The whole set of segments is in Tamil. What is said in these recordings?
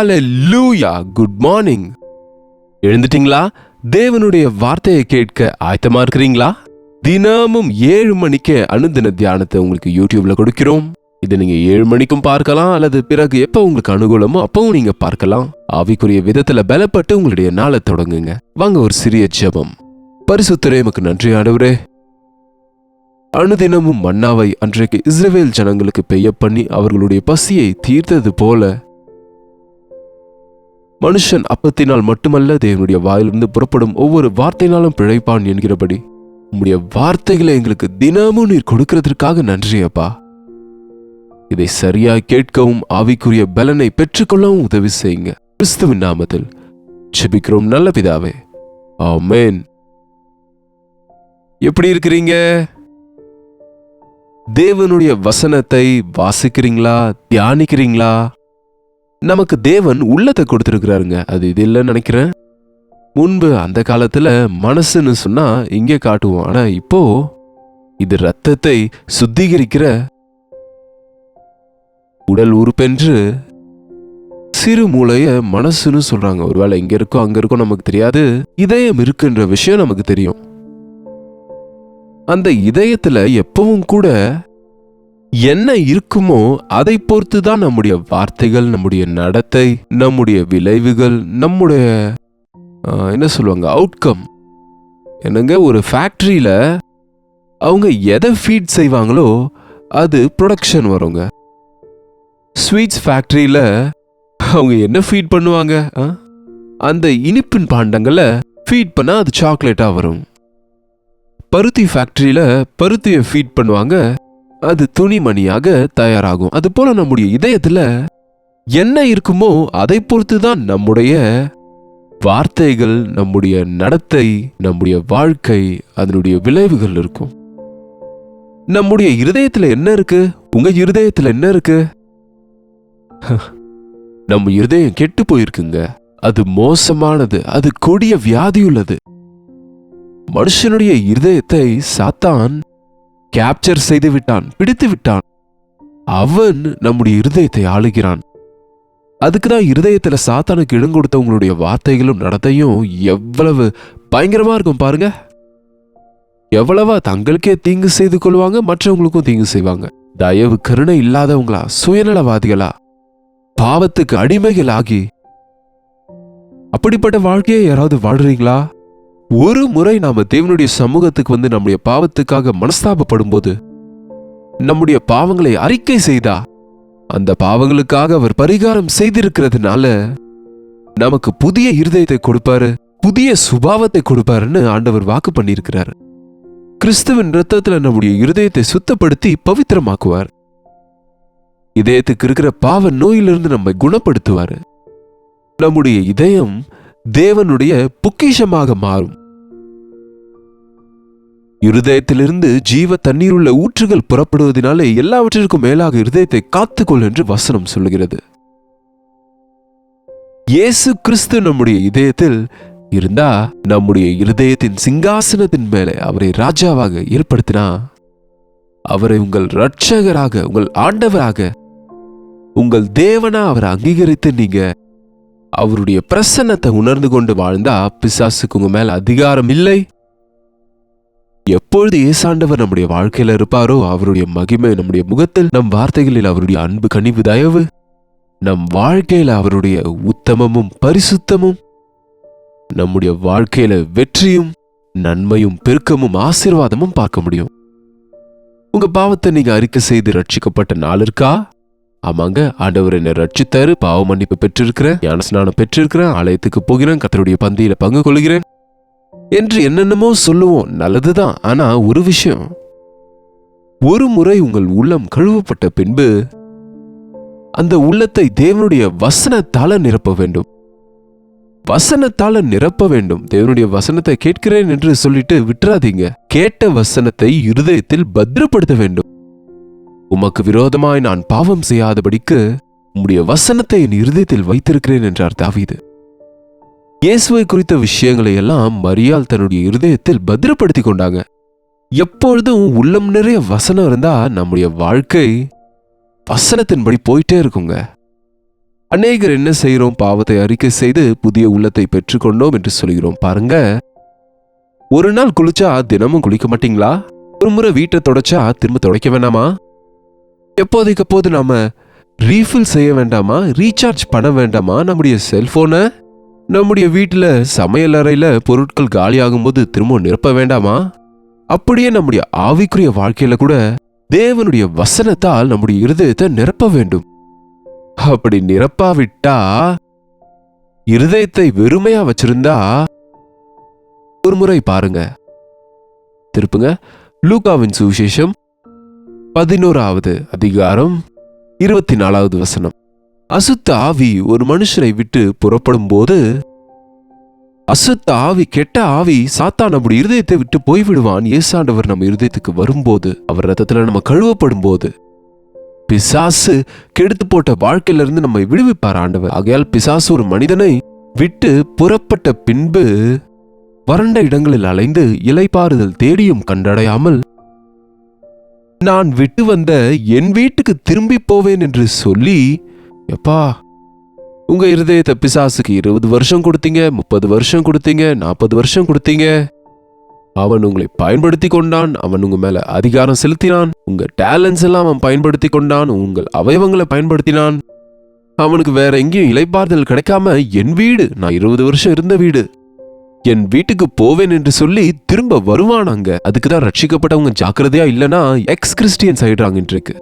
ஹalleluya. Good morning. எழுந்துட்டீங்களா? தேவனுடைய வார்த்தையை கேட்க ஆயத்தமா இருக்கிறீங்களா? தினமும் 7 மணிக்கு அனுதின தியானத்தை உங்களுக்கு யூடியூப்ல கொடுக்கிறோம். இதை நீங்க 7 மணிக்கும் பார்க்கலாம், அல்லது பிறகு எப்ப உங்களுக்கு அனுகூலமோ அப்பவும் நீங்க பார்க்கலாம். ஆவிக்குரிய விதத்துல பலப்பட்டு உங்களுடைய நாளை தொடங்குங்க. வாங்க ஒரு சிறிய ஜெபம். பரிசுத்தரே, உமக்கு நன்றி ஆண்டவரே. அனுதினமும் மன்னாவை அன்றைக்கு இஸ்ரவேல் ஜனங்களுக்கு பெய்ய பண்ணி அவர்களுடைய பசியை தீர்த்தது போல மனுஷன் அப்பத்தினால் மட்டுமல்ல, தேவனுடைய வாயிலிருந்து புறப்படும் ஒவ்வொரு வார்த்தையினாலும் பிழைப்பான் என்கிறபடி உம்முடைய வார்த்தைகளை எங்களுக்கு தினமும் நீர் கொடுக்கிறதற்காக நன்றி அப்பா. இதை சரியா கேட்கவும் ஆவிக்குரிய பலனை பெற்றுக்கொள்ளவும் உதவி செய்யுங்க. கிறிஸ்துவின் நாமத்தில் ஜெபிக்கிறோம் நல்ல பிதாவே, ஆமென். எப்படி இருக்கிறீங்க? தேவனுடைய வசனத்தை வாசிக்கிறீங்களா? தியானிக்கிறீங்களா? நமக்கு தேவன் உள்ளத்தை கொடுத்திருக்கிறாருங்க. அது இது இல்லைன்னு நினைக்கிறேன். முன்பு அந்த காலத்துல மனசுன்னு சொன்னா இங்கே காட்டுவோம். ஆனா இப்போ இது ரத்தத்தை சுத்திகரிக்கிற உடல் உறுப்பென்று சிறு மூளைய மனசுன்னு சொல்றாங்க. ஒருவேளை இங்க இருக்கோ அங்க இருக்கோ நமக்கு தெரியாது. இதயம் இருக்குன்ற விஷயம் நமக்கு தெரியும். அந்த இதயத்துல எப்பவும் கூட என்ன இருக்குமோ அதை பொறுத்து தான் நம்முடைய வார்த்தைகள், நம்முடைய நடத்தை, நம்முடைய விளைவுகள், நம்முடைய என்ன சொல்லுவாங்க, அவுட்கம். என்னங்க, ஒரு ஃபேக்டரியில அவங்க எதை ஃபீட் செய்வாங்களோ அது ப்ரொடக்ஷன் வருங்க. ஸ்வீட்ஸ் ஃபேக்டரியில அவங்க என்ன ஃபீட் பண்ணுவாங்க? அந்த இனிப்பின் பாண்டங்களை ஃபீட் பண்ணா அது சாக்லேட்டா வரும். பருத்தி ஃபேக்டரியில பருத்தியை ஃபீட் பண்ணுவாங்க, அது துணிமணியாக தயாராகும். அது போல நம்முடைய இதயத்துல என்ன இருக்குமோ அதை பொறுத்து தான் நம்முடைய வார்த்தைகள், நம்முடைய நடத்தை, நம்முடைய வாழ்க்கை, அதனுடைய விளைவுகள் இருக்கும். நம்முடைய இருதயத்துல என்ன இருக்கு? உங்க இருதயத்துல என்ன இருக்கு? நம்ம இருதயம் கெட்டு போயிருக்குங்க. அது மோசமானது, அது கொடிய வியாதியுள்ளது. மனுஷனுடைய இருதயத்தை சாத்தான் கேப்சர் செய்து விட்டான், பிடித்து விட்டான். அவன் நம்முடைய இருதயத்தை ஆளுகிறான். அதுக்குதான் இருதயத்துல சாத்தானுக்கு இடம் கொடுத்தவங்களுடைய வார்த்தைகளும் நடத்தையும் எவ்வளவு பயங்கரமா இருக்கும் பாருங்க. எவ்வளவா தங்களுக்கே தீங்கு செய்து கொள்வாங்க, மற்றவங்களுக்கும் தீங்கு செய்வாங்க. தயவு கருணை இல்லாதவங்களா, சுயநலவாதிகளா, பாவத்துக்கு அடிமைகள் ஆகி அப்படிப்பட்ட வாழ்க்கையை யாராவது வாழ்றீங்களா? ஒரு முறை நாம தேவனுடைய சமூகத்துக்கு வந்து நம்முடைய பாவத்துக்காக மனஸ்தாபப்படும் போது, நம்முடைய பாவங்களை அறிக்கை செய்தா, அந்த பாவங்களுக்காக அவர் பரிகாரம் செய்திருக்கிறதுனால நமக்கு புதிய இருதயத்தை கொடுப்பாரு, புதிய சுபாவத்தை கொடுப்பாருன்னு ஆண்டவர் வாக்கு பண்ணியிருக்கிறார். கிறிஸ்துவின் இரத்தத்துல நம்முடைய இருதயத்தை சுத்தப்படுத்தி பவித்திரமாக்குவார். இதயத்துக்கு இருக்கிற பாவ நோயிலிருந்து நம்மை குணப்படுத்துவாரு. நம்முடைய இதயம் தேவனுடைய பொக்கிஷமாக மாறும். இருதயத்திலிருந்து ஜீவ தண்ணீர் உள்ள ஊற்றுகள் புறப்படுவதனாலே எல்லாவற்றிற்கும் மேலாக இருதயத்தை காத்துக்கொள் என்று வசனம் சொல்லுகிறது. இயேசு கிறிஸ்து நம்முடைய இதயத்தில் இருந்தா, நம்முடைய இருதயத்தின் சிங்காசனத்தின் மேலே அவரை ராஜாவாக ஏற்படுத்தினா, அவரை உங்கள் இரட்சகராக, உங்கள் ஆண்டவராக, உங்கள் தேவனா அவரை அங்கீகரித்து நீங்க அவருடைய பிரசன்னத்தை உணர்ந்து கொண்டு வாழ்ந்தா பிசாசுக்கு உங்க மேல அதிகாரம் இல்லை. எப்பொழுது இயேசாண்டவர் நம்முடைய வாழ்க்கையில இருப்பாரோ அவருடைய மகிமை நம்முடைய முகத்தில், நம் வார்த்தைகளில் அவருடைய அன்பு, கனிவு, தயவு, நம் வாழ்க்கையில அவருடைய உத்தமமும் பரிசுத்தமும், நம்முடைய வாழ்க்கையில வெற்றியும் நன்மையும் பெருக்கமும் ஆசீர்வாதமும் பார்க்க முடியும். உங்க பாவத்தை நீங்க அறிக்கை செய்து ரட்சிக்கப்பட்ட நாள் இருக்கா? ஆமாங்க, ஆண்டவர் என்னை ரட்சித்தாரு, பாவ மன்னிப்பு பெற்றிருக்கிறேன், ஞானஸ்நானம் பெற்றிருக்கிறேன், ஆலயத்துக்கு போகிறேன், கர்த்தருடைய பந்தியில பங்கு கொள்கிறேன் என்று என்னென்னமோ சொல்லுவோம். நல்லதுதான். ஆனா ஒரு விஷயம், ஒரு முறை உங்கள் உள்ளம் கழுவப்பட்ட பின்பு அந்த உள்ளத்தை தேவனுடைய வசனத்தால நிரப்ப வேண்டும். வசனத்தால நிரப்ப வேண்டும். தேவனுடைய வசனத்தை கேட்கிறேன் என்று சொல்லிட்டு விட்டுறாதீங்க. கேட்ட வசனத்தை இருதயத்தில் பத்திரப்படுத்த வேண்டும். உமக்கு விரோதமாய் நான் பாவம் செய்யாதபடிக்கு உம்முடைய வசனத்தை என் இருதயத்தில் வைத்திருக்கிறேன் என்றார் தாவீது. இயேசுவை குறித்த விஷயங்களை எல்லாம் மரியாள் தன்னுடைய இருதயத்தில் பத்திரப்படுத்தி கொண்டாங்க. எப்பொழுதும் உள்ளம் நிறைய வசனம் இருந்தா நம்முடைய வாழ்க்கை வசனத்தின்படி போயிட்டே இருக்குங்க. அநேகர் என்ன செய்கிறோம்? பாவத்தை அறிக்கை செய்து புதிய உள்ளத்தை பெற்றுக்கொண்டோம் என்று சொல்கிறோம். பாருங்க, ஒரு நாள் குளிச்சா தினமும் குளிக்க மாட்டீங்களா? ஒரு முறை வீட்டை தொடச்சா திரும்ப துடைக்க வேண்டாமா? எப்போதைக்கு அப்போது நாம ரீஃபில் செய்ய வேண்டாமா? ரீசார்ஜ் பண்ண வேண்டாமா நம்முடைய செல்போனை? நம்முடைய வீட்டில் சமையல் அறையில பொருட்கள் காலியாகும் போது திரும்ப நிரப்ப வேண்டாமா? அப்படியே நம்முடைய ஆவிக்குரிய வாழ்க்கையில கூட தேவனுடைய வசனத்தால் நம்முடைய இருதயத்தை நிரப்ப வேண்டும். அப்படி நிரப்பாவிட்டா, இருதயத்தை வெறுமையா வச்சிருந்தா, ஒரு முறை பாருங்க, திருப்புங்க லூக்காவின் சுவிசேஷம் 11வது அதிகாரம் 24வது வசனம். அசுத்த ஆவி ஒரு மனுஷனை விட்டு புறப்படும் போது, அசுத்த ஆவி, கெட்ட ஆவி, சாத்தான் நம்முடைய இருதயத்தை விட்டு போய்விடுவான். இயேசாண்டவர் நம்ம இருதயத்துக்கு வரும்போது, அவர் ரத்தத்துல நம்ம கழுவப்படும் போது, பிசாசு கெடுத்து போட்ட வாழ்க்கையில இருந்து நம்மை விடுவிப்பார் ஆண்டவர். ஆகையால் பிசாசு ஒரு மனிதனை விட்டு புறப்பட்ட பின்பு வறண்ட இடங்களில் அலைந்து இலைப்பாறுதல் தேடியும் கண்டடையாமல், நான் விட்டு வந்த என் வீட்டுக்கு திரும்பி போவேன் என்று சொல்லி, எப்பா, உங்க இருதயத்தை பிசாசுக்கு 20 வருஷம் கொடுத்தீங்க, 30 வருஷம் கொடுத்தீங்க, 40 வருஷம் கொடுத்தீங்க. அவன் உங்களை பயன்படுத்தி கொண்டான். அவன் உங்க மேல அதிகாரம் செலுத்தினான். உங்க டேலண்ட்ஸ் எல்லாம் அவன் பயன்படுத்தி கொண்டான். உங்கள் அவயவங்களை பயன்படுத்தினான். அவனுக்கு வேற எங்கேயும் இலைப்பாறுதல் கிடைக்காம, என் வீடு, நான் 20 வருஷம் இருந்த வீடு, என் வீட்டுக்கு போவேன் என்று சொல்லி திரும்ப வருவானாங்க. அதுக்குதான் ரட்சிக்கப்பட்டவங்க ஜாக்கிரதையா இல்லைன்னா எக்ஸ் கிறிஸ்டியன்ஸ் ஆயிடுறாங்க இன்றைக்கு.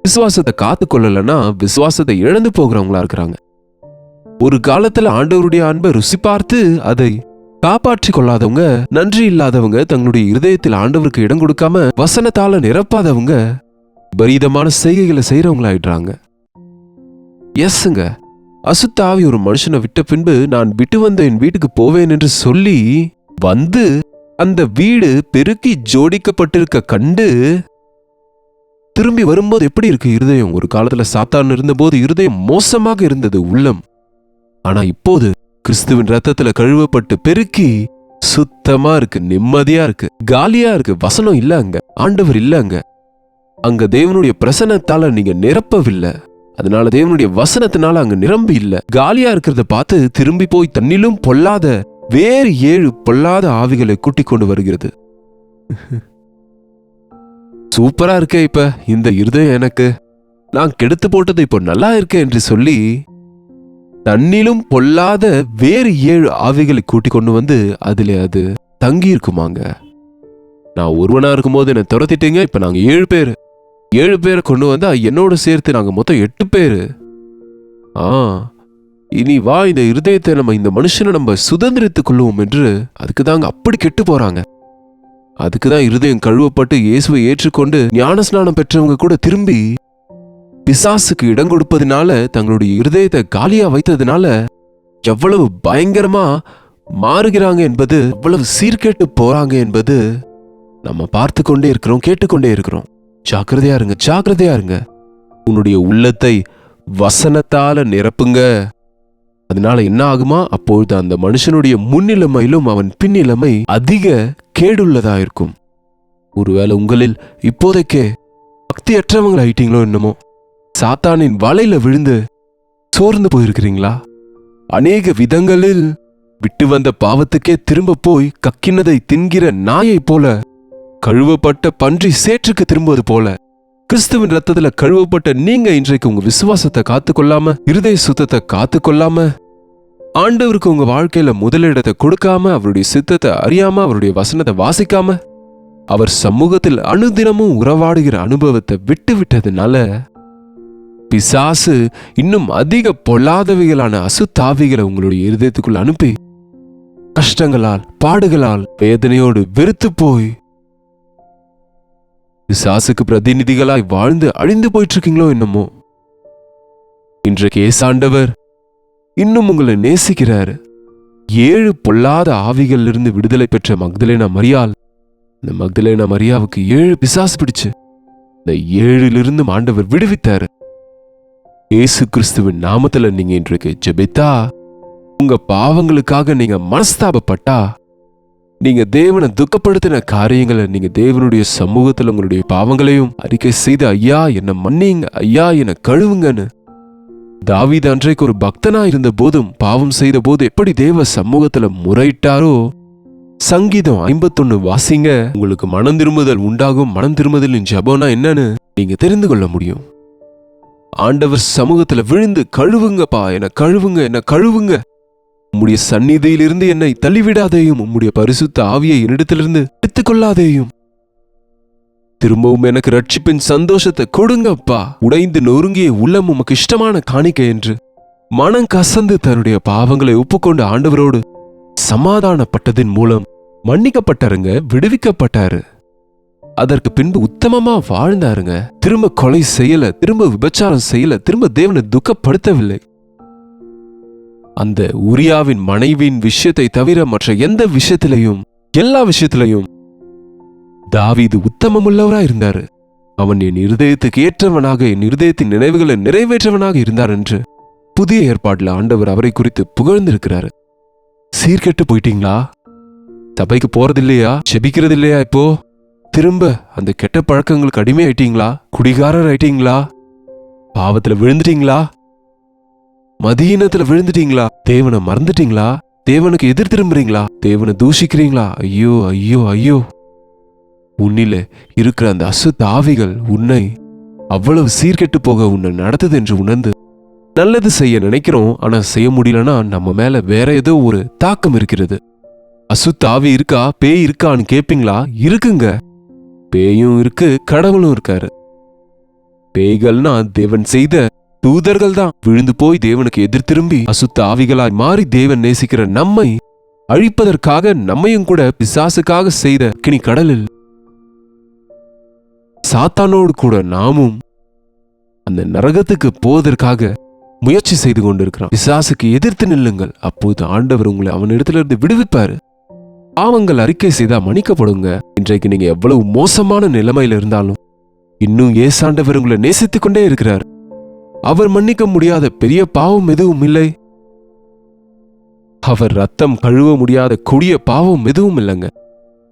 விசுவாசத்தை காத்து கொள்ளலன்னா விசுவாசத்தை இழந்து போகிறவங்களா இருக்கிறாங்க. ஒரு காலத்துல ஆண்டவருடைய அன்பை ருசி பார்த்து அதை காப்பாற்றி கொள்ளாதவங்க, நன்றி இல்லாதவங்க, தங்களுடைய இருதயத்தில் ஆண்டவருக்கு இடம் கொடுக்காம வசனத்தால நிரப்பாதவங்க பரீதமான செய்கைகளை செய்யறவங்களாயிடுறாங்க. எஸ்ங்க, அசுத்த ஆவி ஒரு மனுஷனை விட்ட பின்பு நான் விட்டு வந்த என் வீட்டுக்கு போவேன் என்று சொல்லி வந்து அந்த வீடு பெருக்கி ஜோடிக்கப்பட்டிருக்க கண்டு திரும்பி வரும்போது எப்படி இருக்கு இருதயம்? ஒரு காலத்துல சாத்தான் இருந்தபோது இருதயம் மோசமாக இருந்தது, உள்ளம். ஆனா இப்போது கிறிஸ்துவின் ரத்தத்துல கழுவப்பட்டு பெருக்கி சுத்தமா இருக்கு, நிம்மதியா இருக்கு, காலியா இருக்கு. வசனம் இல்ல அங்க, ஆண்டவர் இல்ல அங்க. அங்க தேவனுடைய பிரசன்னத்தால நீங்க நிரப்பவில்லை. அதனால தேவனுடைய வசனத்தினால அங்க நிரம்பி இல்ல. காலியா இருக்கிறத பார்த்து திரும்பி போய் தன்னிலும் பொல்லாத வேறு 7 பொல்லாத ஆவிகளை கூட்டிக் கொண்டு வருகிறது. சூப்பரா இருக்கே இப்ப இந்த இருதயம் எனக்கு, நான் கெடுத்து போட்டது இப்போ நல்லா இருக்கேன் என்று சொல்லி தன்னிலும் பொல்லாத வேறு 7 ஆவிகளை கூட்டிக் கொண்டு வந்து அதிலே அது தங்கி இருக்குமாங்க. நான் ஒருவனா இருக்கும்போது என்னை துரத்திட்டீங்க, இப்ப நாங்க 7 பேரை கொண்டு வந்தா என்னோட சேர்த்து நாங்க மொத்தம் 8 பேரு. இனி வா, இந்த இருதயத்தை நம்ம, இந்த மனுஷனை நம்ம சுதந்திரித்துக் கொள்ளுவோம் என்று. அதுக்குதாங்க அப்படி கெட்டு போறாங்க. அதுக்குதான் இருதயம் கழுவப்பட்டு இயேசுவை ஏற்றுக்கொண்டு ஞானஸ்நானம் பெற்றவங்க கூட திரும்பி பிசாசுக்கு இடம் கொடுப்பதனால, தங்களுடைய இருதயத்தை காலியா வைத்ததுனால எவ்வளவு பயங்கரமா மாறுகிறாங்க என்பது, எவ்வளவு சீர்கேட்டு போறாங்க என்பது நம்ம பார்த்து கொண்டே இருக்கிறோம், கேட்டுக்கொண்டே இருக்கிறோம். ஜாக்கிரதையா இருங்க, ஜாக்கிரதையா இருங்க. உன்னுடைய உள்ளத்தை வசனத்தால நிரப்புங்க. அதனால என்ன ஆகுமா? அப்பொழுது அந்த மனுஷனுடைய முன்னிலைமையிலும் அவன் பின்னிலைமை அதிக கேடுள்ளதா இருக்கும். ஒருவேளை உங்களில் இப்போதைக்கே பக்தியற்றவங்கள் ஆயிட்டீங்களோ என்னமோ, சாத்தானின் வலையில விழுந்து சோர்ந்து போயிருக்கிறீங்களா? அநேக விதங்களில் விட்டு வந்த பாவத்துக்கே திரும்ப போய் கக்கினதை தின்கிற நாயை போல, கழுவப்பட்ட பன்றி சேற்றுக்கு திரும்புவது போல, கிறிஸ்துவின் ரத்தத்துல கழுவப்பட்ட நீங்க இன்றைக்கு உங்க விசுவாசத்தை காத்துக்கொள்ளாம, இருதய சுத்தத்தை காத்துக்கொள்ளாம, ஆண்டவருக்கு உங்க வாழ்க்கையில முதலிடத்தை கொடுக்காம, அவருடைய சித்தத்தை அறியாம, அவருடைய வசனத்தை வாசிக்காம, அவர் சமூகத்தில் அனுதினமும் உறவாடுகிற அனுபவத்தை விட்டு விட்டதுனால பிசாசு இன்னும் அதிக பொல்லாதவைகளான அசுத்தாவிகளை உங்களுடைய இருதயத்துக்குள்ள அனுப்பி கஷ்டங்களால், பாடுகளால், வேதனையோடு வெறுத்து போய் பிசாசுக்கு பிரதிநிதிகளாய் வாழ்ந்து அழிந்து போயிட்டு இருக்கீங்களோ என்னமோ. இன்றைக்கு ஏசாண்டவர் இன்னும் உங்களை நேசிக்கிறாரு. 7 பொல்லாத ஆவிகள் இருந்து விடுதலை பெற்ற மக்தலேனா மரியாள், இந்த மக்தலேனா மரியாவுக்கு 7 பிசாசு பிடிச்சு இந்த 7லிருந்து ஆண்டவர் விடுவித்தாரு. இயேசு கிறிஸ்துவின் நாமத்துல நீங்க இன்றைக்கு ஜெபித்தா, உங்க பாவங்களுக்காக நீங்க மனஸ்தாபப்பட்டா, நீங்க தேவனை துக்கப்படுத்தின காரியங்களை நீங்க தேவனுடைய சமூகத்தில் உங்களுடைய பாவங்களையும் அறிக்கை செய்து, ஐயா என்னை மன்னிங்க, ஐயா என்னை கழுவுங்கன்னு தாவீது அன்றைக்கு ஒரு பக்தனா இருந்த போதும் பாவம் செய்த போது எப்படி தேவ சமூகத்துல முறையிட்டாரோ, சங்கீதம் 51 வாசிங்க, உங்களுக்கு மனம் திரும்புதல் உண்டாகும். மனம் திரும்புதலின் ஜெபம்னா என்னன்னு நீங்க தெரிந்து கொள்ள முடியும். ஆண்டவர் சமூகத்துல விழுந்து கழுவுங்கப்பா, என்ன கழுவுங்க, என்ன கழுவுங்க, உம்முடைய சந்நிதியிலிருந்து என்னை தள்ளிவிடாதேயும், உம்முடைய பரிசுத்த ஆவியை என்னிடத்திலிருந்து எடுத்துக்கொள்ளாதேயும், திரும்பவும் எனக்கு ரட்சிப்பின் சந்தோஷத்தை கொடுங்கப்பா, உடைந்து நொறுங்கிய உள்ளம் உமக்கு இஷ்டமான காணிக்கை என்று மனம் கசந்து தன்னுடைய பாவங்களை ஒப்புக்கொண்டு ஆண்டவரோடு சமாதானப்பட்டதின் மூலம் மன்னிக்கப்பட்டாருங்க, விடுவிக்கப்பட்டாரு. அதற்கு பின்பு உத்தமமா வாழ்ந்தாருங்க. திரும்ப கொலை செய்யல, திரும்ப விபச்சாரம் செய்யல, திரும்ப தேவனை துக்கப்படுத்தவில்லை. அந்த உரியாவின் மனைவியின் விஷயத்தை தவிர மற்ற எந்த விஷயத்திலையும், எல்லா விஷயத்திலையும் தாவீது உத்தமமுள்ளவரா இருந்தாரு. அவன் என் இருதயத்துக்கு ஏற்றவனாக, என் இருதயத்தின் நினைவுகளை நிறைவேற்றவனாக இருந்தார் என்று புதிய ஏற்பாட்டில் ஆண்டவர் அவரை குறித்து புகழ்ந்திருக்கிறாரு. சீர்கெட்டு போயிட்டீங்களா? சபைக்கு போறதில்லையா? செபிக்கிறது இல்லையா? இப்போ திரும்ப அந்த கெட்ட பழக்கங்களுக்கு அடிமை ஆயிட்டீங்களா? குடிகாரர் ஆயிட்டீங்களா? பாவத்துல விழுந்துட்டீங்களா? மதியினத்துல விழுந்துட்டீங்களா? தேவனை மறந்துட்டீங்களா? தேவனுக்கு எதிர் திரும்புறீங்களா? தேவனை தூஷிக்கிறீங்களா? ஐயோ ஐயோ ஐயோ! உன்னில இருக்கிற அந்த அசுத்த ஆவிகள் உன்னை அவ்வளவு சீர்கெட்டு போக உன்னை நடத்துது என்று உணர்ந்து நல்லது செய்ய நினைக்கிறோம். ஆனா செய்ய முடியலன்னா நம்ம மேல வேற ஏதோ ஒரு தாக்கம் இருக்கிறது. அசுத்த ஆவி இருக்கா, பேய் இருக்கான்னு கேப்பீங்களா? இருக்குங்க. பேயும் இருக்கு, கடவுளும் இருக்காரு. பேய்கள்னா தேவன் செய்த தூதர்கள் தான். விழுந்து போய் தேவனுக்கு எதிர் திரும்பி அசுத்த ஆவிகளாய் மாறி தேவன் நேசிக்கிற நம்மை அழிப்பதற்காக நம்மையும் கூட பிசாசுக்காக செய்த கிணி கடலில் சாத்தானோடு கூட நாமும் அந்த நரகத்துக்கு போவதற்காக முயற்சி செய்து கொண்டிருக்கிறான். பிசாசுக்கு எதிர்த்து நில்லுங்கள், அப்போது ஆண்டவர் உங்களை அவனிடத்திலிருந்து விடுவிப்பாரு. பாவங்கள் அறிக்கை செய்தா மன்னிக்கப்படுங்க. இன்றைக்கு நீங்க எவ்வளவு மோசமான நிலைமையில இருந்தாலும் இன்னும் ஏசாண்டவர் உங்களை நேசித்துக் கொண்டே இருக்கிறார். அவர் மன்னிக்க முடியாத பெரிய பாவம் எதுவும் இல்லை. அவர் ரத்தம் கழுவ முடியாத கொடிய பாவம் எதுவும் இல்லைங்க.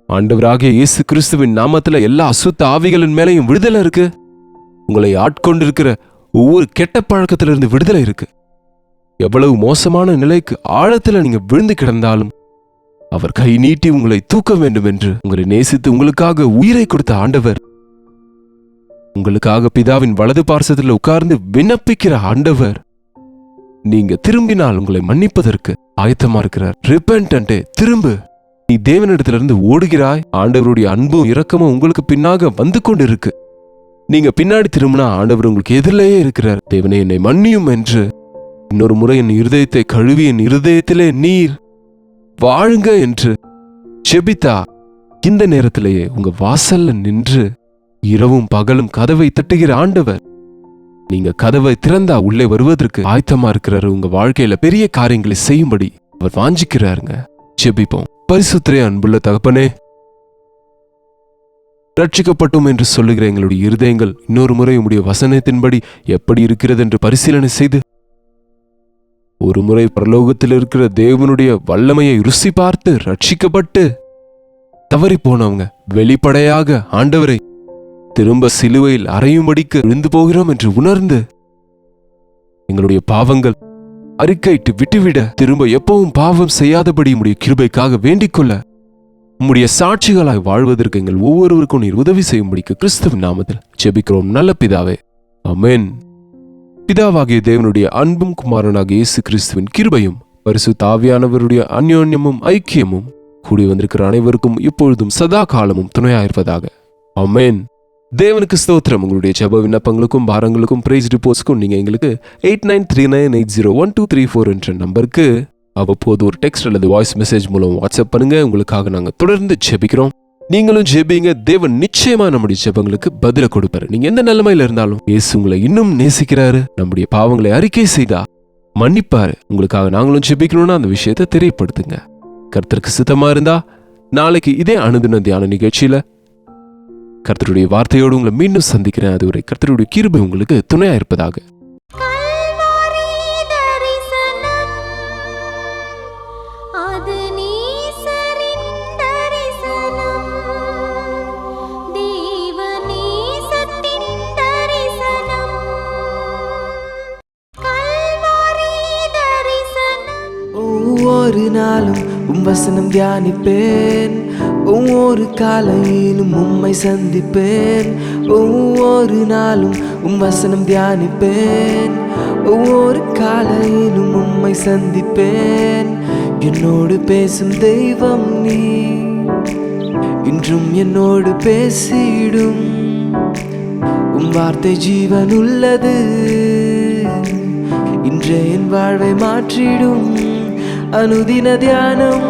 ஆண்டவராகிய இயேசு கிறிஸ்துவின் நாமத்துல எல்லா அசுத்த ஆவிகளின் மேலையும் விடுதலை இருக்கு. உங்களை ஆட்கொண்டிருக்கிற ஒவ்வொரு கெட்ட பழக்கத்திலிருந்து விடுதலை இருக்கு. எவ்வளவு மோசமான நிலைக்கு ஆழத்துல நீங்க விழுந்து கிடந்தாலும் அவர் கை நீட்டி உங்களை தூக்க வேண்டும் என்று உங்களை நேசித்து உங்களுக்காக உயிரை கொடுத்த ஆண்டவர், உங்களுக்காக பிதாவின் வலது பார்சத்தில் உட்கார்ந்து விண்ணப்பிக்கிற ஆண்டவர், நீங்க திரும்பினால் உங்களை மன்னிப்பதற்கு ஆயத்தமா இருக்கிறார். ரிபென்டன்ட், திரும்பு. நீ தேவனிடத்திலிருந்து ஓடுகிறாய். ஆண்டவருடைய அன்பும் இரக்கமும் உங்களுக்கு பின்னாக வந்து கொண்டு இருக்கு. நீங்க பின்னாடி திரும்பினா ஆண்டவர் உங்களுக்கு எதிரிலேயே இருக்கிறார். தேவனே என்னை மன்னியும் என்று இன்னொரு முறை என் இருதயத்தை கழுவி என் இருதயத்திலே நீர் வாழுங்க என்று செபித்தா, இந்த நேரத்திலேயே உங்க வாசல்ல நின்று இரவும் பகலும் கதவை தட்டுகிற ஆண்டவர், நீங்க கதவை திறந்தா உள்ளே வருவதற்கு ஆயத்தமா இருக்கிறாரு. உங்க வாழ்க்கையில பெரிய காரியங்களை செய்யும்படி அவர் வாஞ்சிக்கிறாருங்க. செபிப்போம். பரிசுத்தரே, அன்புள்ள தகப்பனே, ரட்சிக்கப்பட்டோம் என்று சொல்லுகிற எங்களுடைய இருதயங்கள் இன்னொரு முறை உம்முடைய வசனத்தின்படி எப்படி இருக்கிறது என்று பரிசீலனை செய்து ஒரு முறை பரலோகத்தில் இருக்கிற தேவனுடைய வல்லமையை ருசி பார்த்து ரட்சிக்கப்பட்டு தவறி போனவங்க வெளிப்படையாக ஆண்டவரை திரும்ப சிலுவையில் அறையும்படிக்கு விழுந்து போகிறோம் என்று உணர்ந்து எங்களுடைய பாவங்கள் அறிக்கையிட்டு விட்டுவிட, திரும்ப எப்பவும் பாவம் செய்யாதபடி உம்முடைய கிருபைக்காக வேண்டிக்கொள்ள, உம்முடைய சாட்சிகளாய் வாழ்வதற்கு எங்கள் ஒவ்வொருவருக்கும் நீர் உதவி செய்யும்படிக்கு கிறிஸ்துவின் நாமத்தில் ஜெபிக்கிறோம் நல்ல பிதாவே, ஆமென். பிதாவாகிய தேவனுடைய அன்பும் குமாரனாகிய இயேசு கிறிஸ்துவின் கிருபையும் பரிசுத்த ஆவியானவருடைய அந்யோன்யமும் ஐக்கியமும் கூடி வந்திருக்கிற அனைவருக்கும் இப்பொழுதும் சதா காலமும் துணையாயிருப்பதாக, ஆமென். தேவனுக்கு ஸ்தோத்திரம். உங்களுடைய ஜெப விண்ணப்பங்களுக்கும் பாரங்களுக்கும் பிரைஸ் ரிப்போர்ட்ஸ்க்கும் நீங்க எங்களுக்கு 8939801234 என்ற நம்பருக்கு அவ்வப்போது ஒரு டெக்ஸ்ட் அல்லது வாய்ஸ் மெசேஜ் மூலம் வாட்ஸ்அப் பண்ணுங்க. உங்களுக்காக நாங்கள் தொடர்ந்து ஜெபிக்கிறோம். நீங்களும் ஜெபிங்க. தேவன் நிச்சயமா நம்முடைய ஜெபங்களுக்கு பதில கொடுப்பாரு. நீங்க எந்த நிலைமையில இருந்தாலும் இயேசு உங்களை இன்னும் நேசிக்கிறாரு. நம்முடைய பாவங்களை அறிக்கை செய்தா மன்னிப்பாரு. உங்களுக்காக நாங்களும் ஜெபிக்கணும்னா அந்த விஷயத்தை தெரியப்படுத்துங்க. கர்த்தருக்கு சித்தமா இருந்தா நாளைக்கு இதே அனுதின தியான நிகழ்ச்சியில கர்த்தருடைய வார்த்தையோடு உங்களை மீண்டும் சந்திக்கிறேன். அதுவரை கர்த்தருடைய கிருபை உங்களுக்கு துணையா இருப்பதாக. கல் ஒவ்வொரு நாளும் வசனம் தியானிப்பேன். ஒவ்வொரு காலையிலும் உம்மை சந்திப்பேன். ஒவ்வொரு நாளும் வசனம் தியானிப்பேன். ஒவ்வொரு காலையிலும் உம்மை சந்திப்பேன். என்னோடு பேசும் தெய்வம் நீ, இன்றும் என்னோடு பேசிடும். வார்த்தை ஜீவன் உள்ளது, இன்றே என் வாழ்வை மாற்றிடும். அனுதின தியானம்